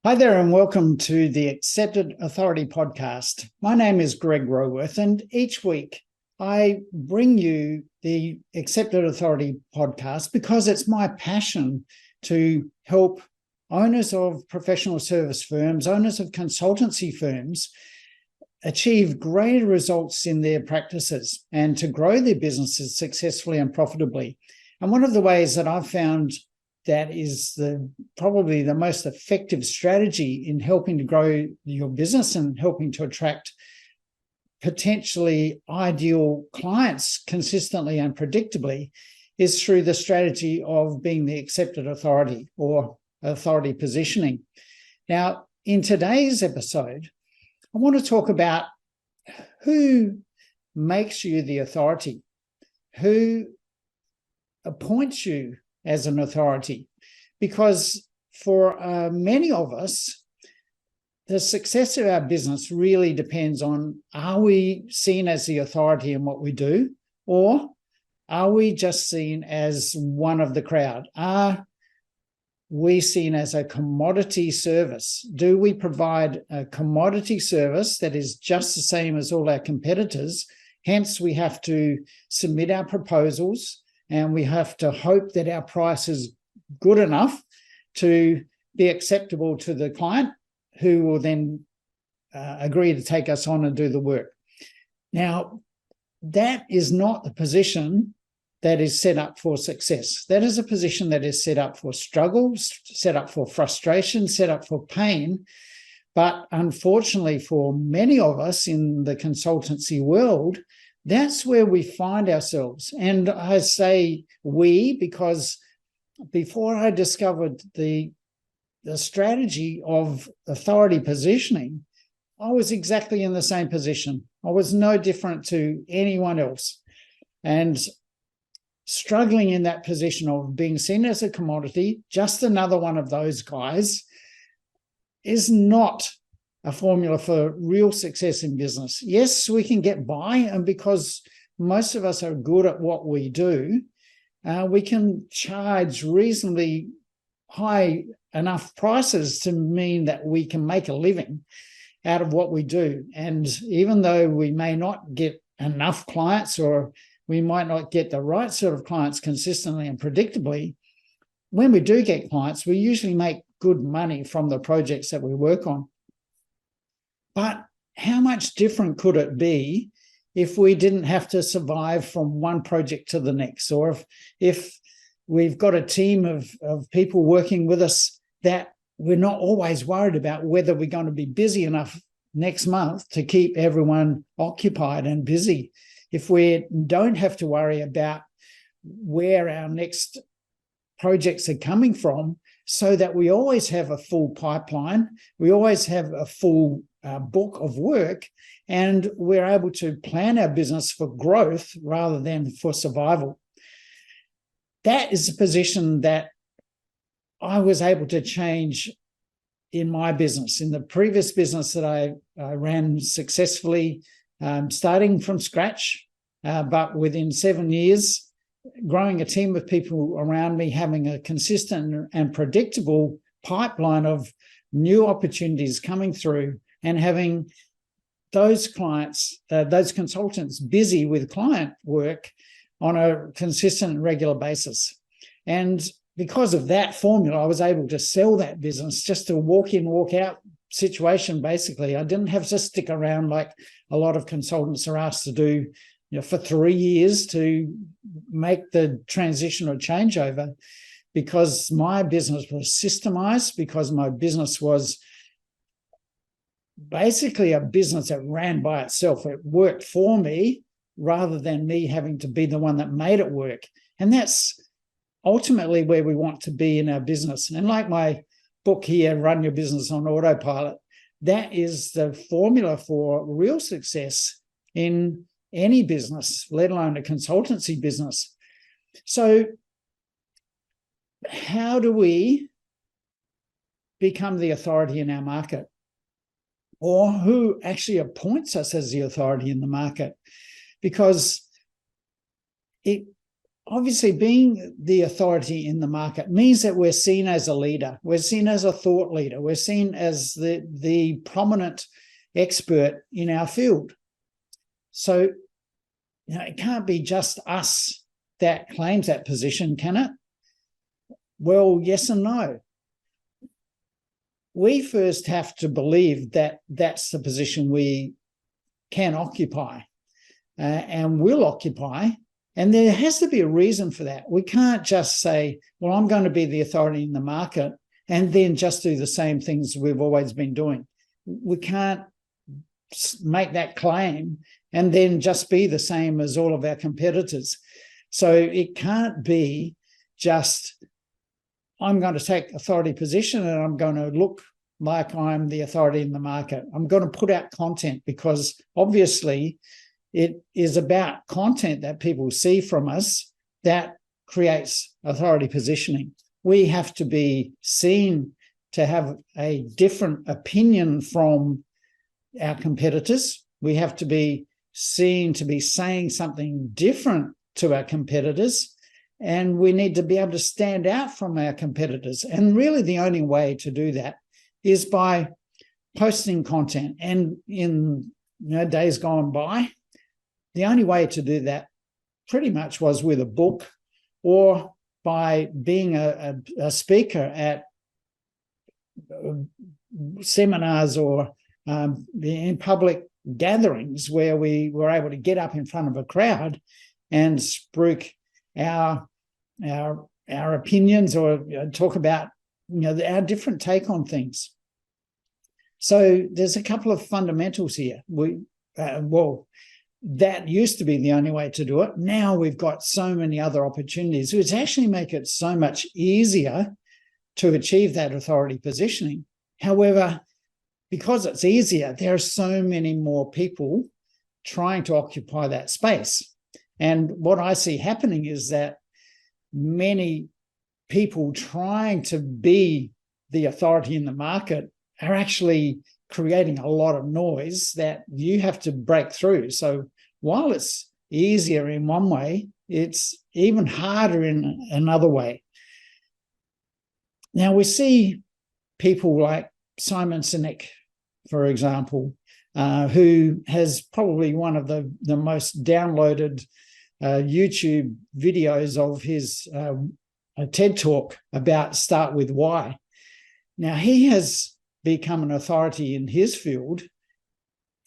Hi there, and welcome to the Accepted Authority podcast. My name is Greg Roworth, and each week I bring you the Accepted Authority podcast because it's my passion to help owners of professional service firms, owners of consultancy firms, achieve greater results in their practices and to grow their businesses successfully and profitably. And one of the ways that I've found that is probably the most effective strategy in helping to grow your business and helping to attract potentially ideal clients consistently and predictably is through the strategy of being the accepted authority or authority positioning. Now, in today's episode, I want to talk about who makes you the authority, who appoints you as an authority, because for many of us, the success of our business really depends on, are we seen as the authority in what we do, or are we just seen as one of the crowd? Are we seen as a commodity service? Do we provide a commodity service that is just the same as all our competitors? Hence, we have to submit our proposals and we have to hope that our price is good enough to be acceptable to the client, who will then agree to take us on and do the work. Now, that is not the position that is set up for success. That is a position that is set up for struggles, set up for frustration, set up for pain. But unfortunately, for many of us in the consultancy world, that's where we find ourselves. And I say we because before I discovered the strategy of authority positioning, I was exactly in the same position. I was no different to anyone else. And struggling in that position of being seen as a commodity, just another one of those guys, is not a formula for real success in business. Yes, we can get by, and because most of us are good at what we do, we can charge reasonably high enough prices to mean that we can make a living out of what we do. And even though we may not get enough clients, or we might not get the right sort of clients consistently and predictably, when we do get clients, we usually make good money from the projects that we work on. But how much different could it be if we didn't have to survive from one project to the next, or if we've got a team of people working with us that we're not always worried about whether we're going to be busy enough next month to keep everyone occupied and busy, if we don't have to worry about where our next projects are coming from, so that we always have a full pipeline, we always have a full book of work, and we're able to plan our business for growth rather than for survival. That is a position that I was able to change in my business. In the previous business that I ran successfully, starting from scratch, but within 7 years, growing a team of people around me, having a consistent and predictable pipeline of new opportunities coming through, and having those clients, those consultants busy with client work on a consistent and regular basis. And because of that formula, I was able to sell that business, just a walk in, walk out situation, basically. I didn't have to stick around like a lot of consultants are asked to do, for 3 years to make the transition or changeover, because my business was systemized, because my business was basically a business that ran by itself. It worked for me rather than me having to be the one that made it work. And that's ultimately where we want to be in our business. And like my book here, Run Your Business on Autopilot, that is the formula for real success in any business, let alone a consultancy business. So how do we become the authority in our market? Or who actually appoints us as the authority in the market? Because obviously being the authority in the market means that we're seen as a leader. We're seen as a thought leader. We're seen as the prominent expert in our field. So, it can't be just us that claims that position, can it? Well, yes and no. We first have to believe that that's the position we can occupy and will occupy. And there has to be a reason for that. We can't just say, well, I'm going to be the authority in the market and then just do the same things we've always been doing. We can't make that claim and then just be the same as all of our competitors. So it can't be just, I'm going to take authority position and I'm going to look like I'm the authority in the market. I'm going to put out content because obviously it is about content that people see from us that creates authority positioning. We have to be seen to have a different opinion from our competitors. We have to be seen to be saying something different to our competitors, and we need to be able to stand out from our competitors. And really the only way to do that is by posting content. And in days gone by, the only way to do that pretty much was with a book or by being a speaker at seminars or in public gatherings where we were able to get up in front of a crowd and spruik our opinions or talk about our different take on things. So there's a couple of fundamentals here. That used to be the only way to do it. Now we've got so many other opportunities, which actually make it so much easier to achieve that authority positioning. However, because it's easier, there are so many more people trying to occupy that space. And what I see happening is that many people trying to be the authority in the market are actually creating a lot of noise that you have to break through. So while it's easier in one way, it's even harder in another way. Now we see people like Simon Sinek, for example, who has probably one of the most downloaded YouTube videos of his TED Talk about Start With Why. Now, he has become an authority in his field,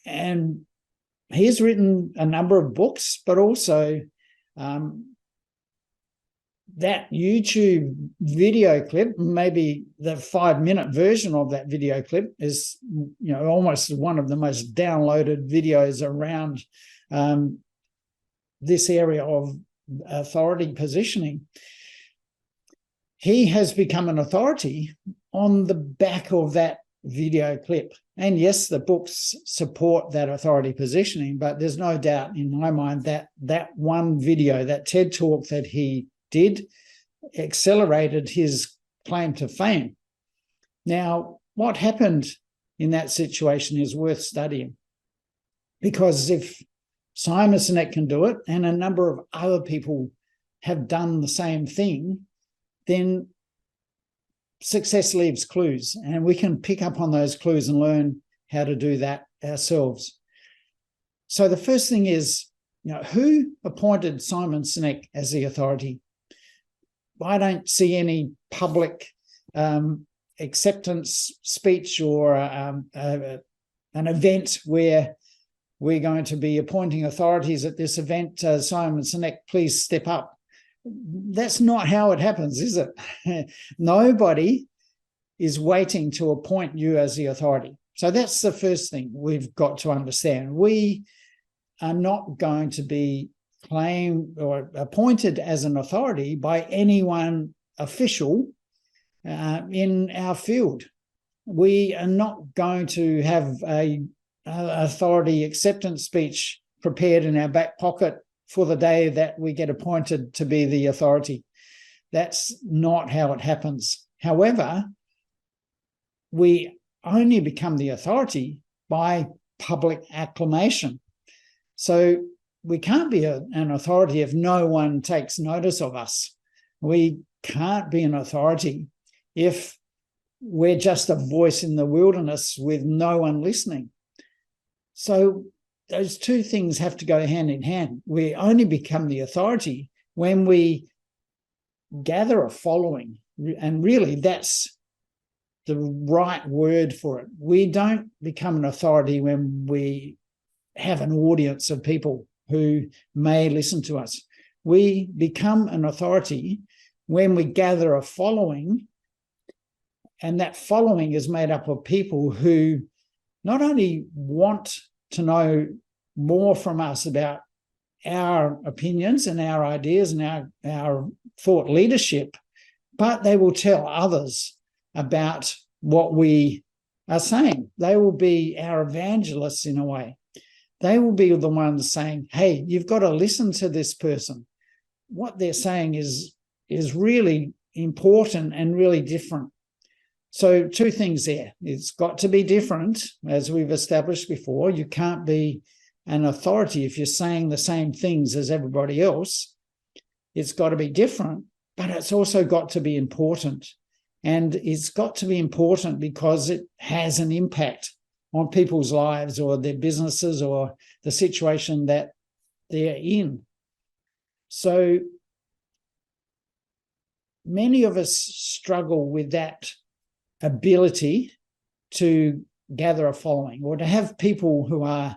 and he's written a number of books, but also that YouTube video clip, maybe the 5-minute version of that video clip is, almost one of the most downloaded videos around this area of authority positioning. He has become an authority on the back of that video clip. And yes, the books support that authority positioning, but there's no doubt in my mind that that one video, that TED Talk that he did, accelerated his claim to fame. Now, what happened in that situation is worth studying, because if Simon Sinek can do it and a number of other people have done the same thing, then success leaves clues, and we can pick up on those clues and learn how to do that ourselves. So the first thing is, who appointed Simon Sinek as the authority? I don't see any public acceptance speech or an event where we're going to be appointing authorities at this event. Simon Sinek, please step up. That's not how it happens, is it? Nobody is waiting to appoint you as the authority. So that's the first thing we've got to understand. We are not going to be claimed or appointed as an authority by anyone official in our field. We are not going to have a authority acceptance speech prepared in our back pocket for the day that we get appointed to be the authority. That's not how it happens. However, we only become the authority by public acclamation. So we can't be an authority if no one takes notice of us. We can't be an authority if we're just a voice in the wilderness with no one listening. So those two things have to go hand in hand. We only become the authority when we gather a following, and really that's the right word for it. We don't become an authority when we have an audience of people who may listen to us. We become an authority when we gather a following, and that following is made up of people who not only want to know more from us about our opinions and our ideas and our thought leadership, but they will tell others about what we are saying. They will be our evangelists in a way. They will be the ones saying, hey, you've got to listen to this person. What they're saying is really important and really different. So two things there. It's got to be different, as we've established before. You can't be an authority if you're saying the same things as everybody else. It's got to be different, but it's also got to be important. And it's got to be important because it has an impact on people's lives or their businesses or the situation that they're in. So many of us struggle with that ability to gather a following or to have people who are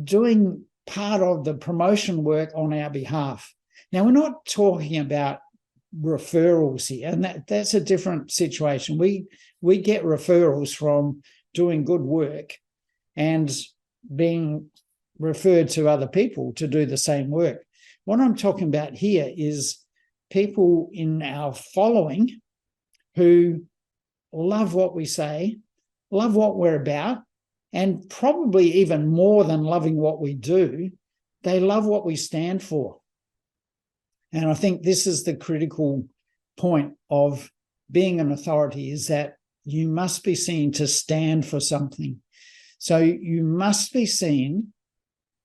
doing part of the promotion work on our behalf. Now, we're not talking about referrals here, and that's a different situation. We get referrals from doing good work and being referred to other people to do the same work. What I'm talking about here is people in our following who love what we say, love what we're about, and probably even more than loving what we do, they love what we stand for. And I think this is the critical point of being an authority, is that you must be seen to stand for something. So you must be seen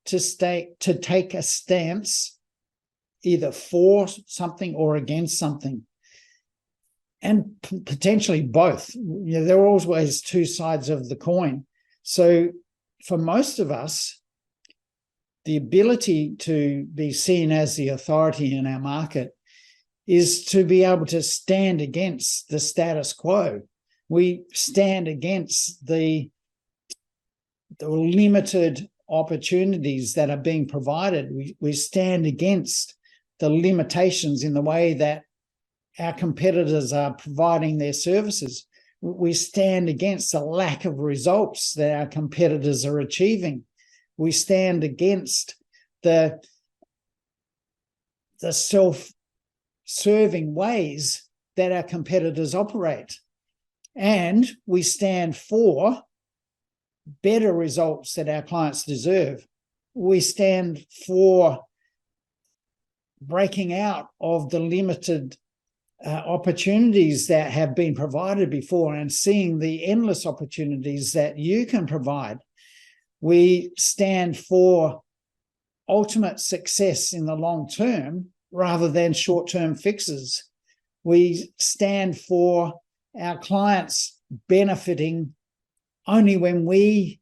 to take a stance either for something or against something. And potentially both. There are always two sides of the coin. So for most of us, the ability to be seen as the authority in our market is to be able to stand against the status quo. We stand against the limited opportunities that are being provided. We stand against the limitations in the way that our competitors are providing their services. We stand against the lack of results that our competitors are achieving. We stand against the self-serving ways that our competitors operate. And we stand for better results that our clients deserve. We stand for breaking out of the limited opportunities that have been provided before and seeing the endless opportunities that you can provide. We stand for ultimate success in the long term rather than short-term fixes. We stand for our clients benefiting only when we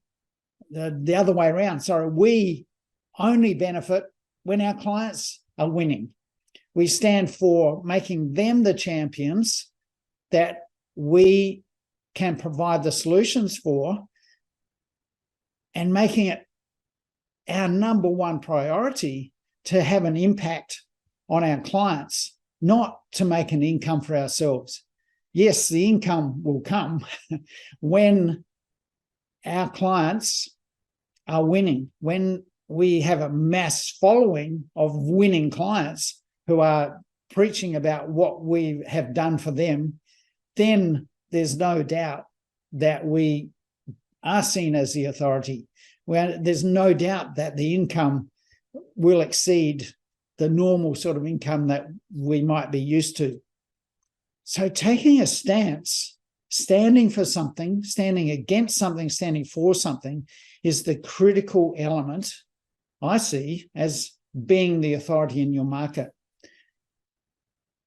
only benefit when our clients are winning. We stand for making them the champions that we can provide the solutions for, and making it our number one priority to have an impact on our clients, not to make an income for ourselves. Yes, the income will come when our clients are winning, when we have a mass following of winning clients who are preaching about what we have done for them, then there's no doubt that we are seen as the authority. There's no doubt that the income will exceed the normal sort of income that we might be used to. So taking a stance, standing for something, standing against something, standing for something, is the critical element I see as being the authority in your market.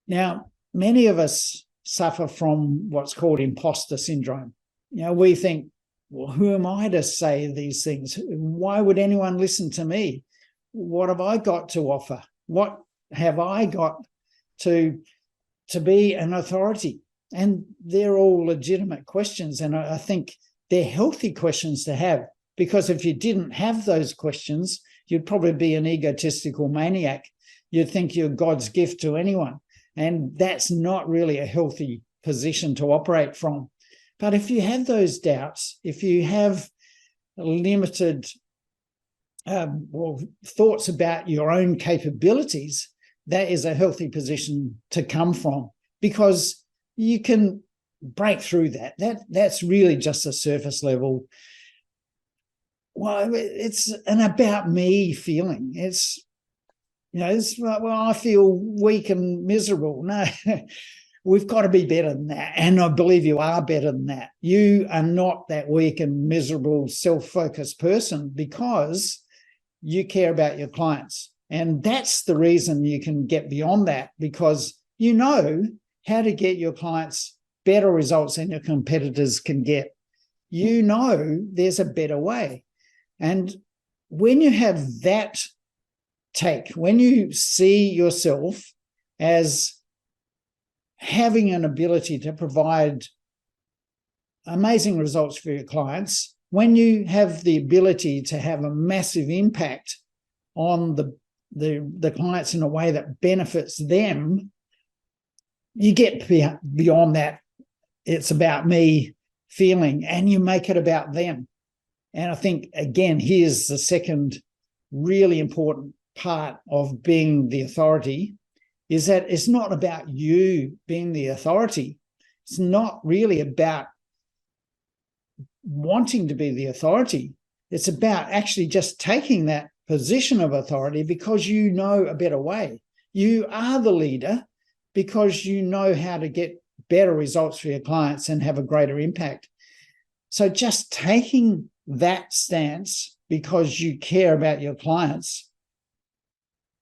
Now, many of us suffer from what's called imposter syndrome. We think, well, who am I to say these things? Why would anyone listen to me? What have I got to offer? What have I got to be an authority? And they're all legitimate questions. And I think they're healthy questions to have, because if you didn't have those questions, you'd probably be an egotistical maniac. You'd think you're God's gift to anyone. And that's not really a healthy position to operate from. But if you have those doubts, if you have limited thoughts about your own capabilities, that is a healthy position to come from, because you can break through that. That's really just a surface level. Well, it's an about me feeling. It's I feel weak and miserable. No, we've got to be better than that. And I believe you are better than that. You are not that weak and miserable, self-focused person, because you care about your clients. And that's the reason you can get beyond that, because you know how to get your clients better results than your competitors can get. You know there's a better way. And when you have that take, when you see yourself as having an ability to provide amazing results for your clients, when you have the ability to have a massive impact on the clients in a way that benefits them, you get beyond that it's about me feeling, and you make it about them. And I think, again, here's the second really important part of being the authority, is that it's not about you being the authority. It's not really about wanting to be the authority. It's about actually just taking that position of authority because you know a better way. You are the leader because you know how to get better results for your clients and have a greater impact. So just taking that stance because you care about your clients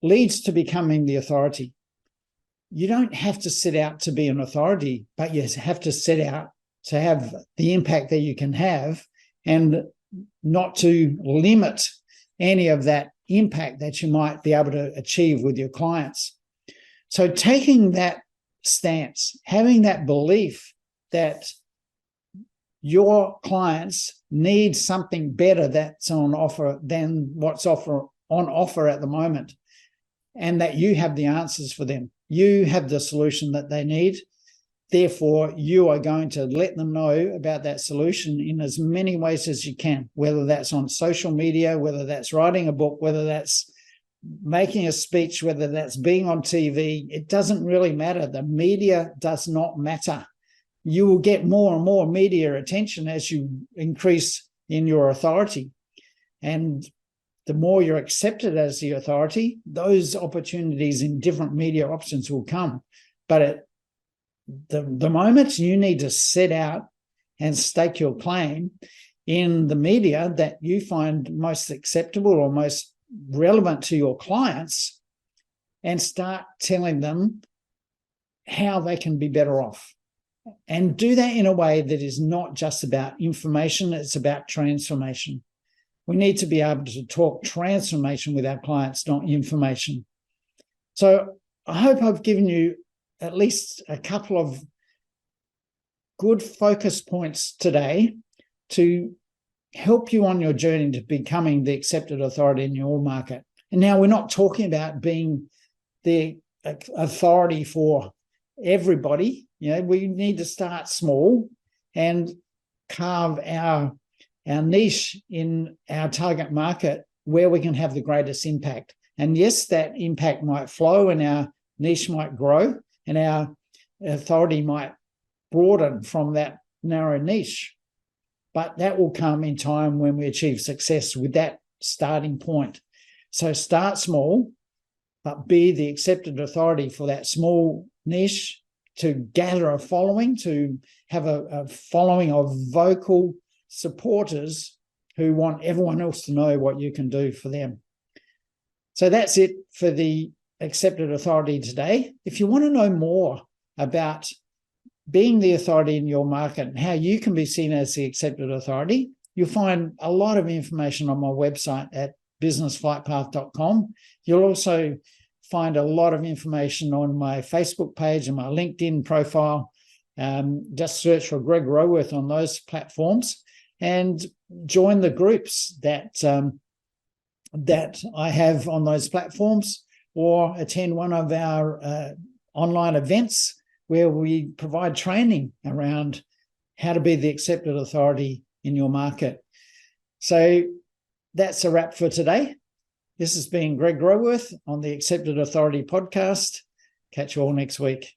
leads to becoming the authority. You don't have to set out to be an authority, but you have to set out to have the impact that you can have and not to limit any of that impact that you might be able to achieve with your clients. So taking that stance, having that belief that your clients need something better that's on offer than what's on offer at the moment, and that you have the answers for them. You have the solution that they need. Therefore, you are going to let them know about that solution in as many ways as you can, whether that's on social media, whether that's writing a book, whether that's making a speech, whether that's being on TV. It doesn't really matter. The media does not matter. You will get more and more media attention as you increase in your authority. And the more you're accepted as the authority, those opportunities in different media options will come. But at the moment, you need to set out and stake your claim in the media that you find most acceptable or most relevant to your clients, and start telling them how they can be better off. And do that in a way that is not just about information, it's about transformation. We need to be able to talk transformation with our clients, not information. So I hope I've given you at least a couple of good focus points today to help you on your journey to becoming the accepted authority in your market. And now we're not talking about being the authority for everybody. We need to start small and carve our niche in our target market where we can have the greatest impact. And yes, that impact might flow and our niche might grow and our authority might broaden from that narrow niche. But that will come in time when we achieve success with that starting point. So start small, but be the accepted authority for that small niche, to gather a following, to have a following of vocal supporters who want everyone else to know what you can do for them. So that's it for the accepted authority today. If you want to know more about being the authority in your market and how you can be seen as the accepted authority, you'll find a lot of information on my website at businessflightpath.com. You'll also find a lot of information on my Facebook page and my LinkedIn profile. Just search for Greg Roworth on those platforms and join the groups that I have on those platforms, or attend one of our online events where we provide training around how to be the accepted authority in your market. So that's a wrap for today. This has been Greg Roworth on the Accepted Authority podcast. Catch you all next week.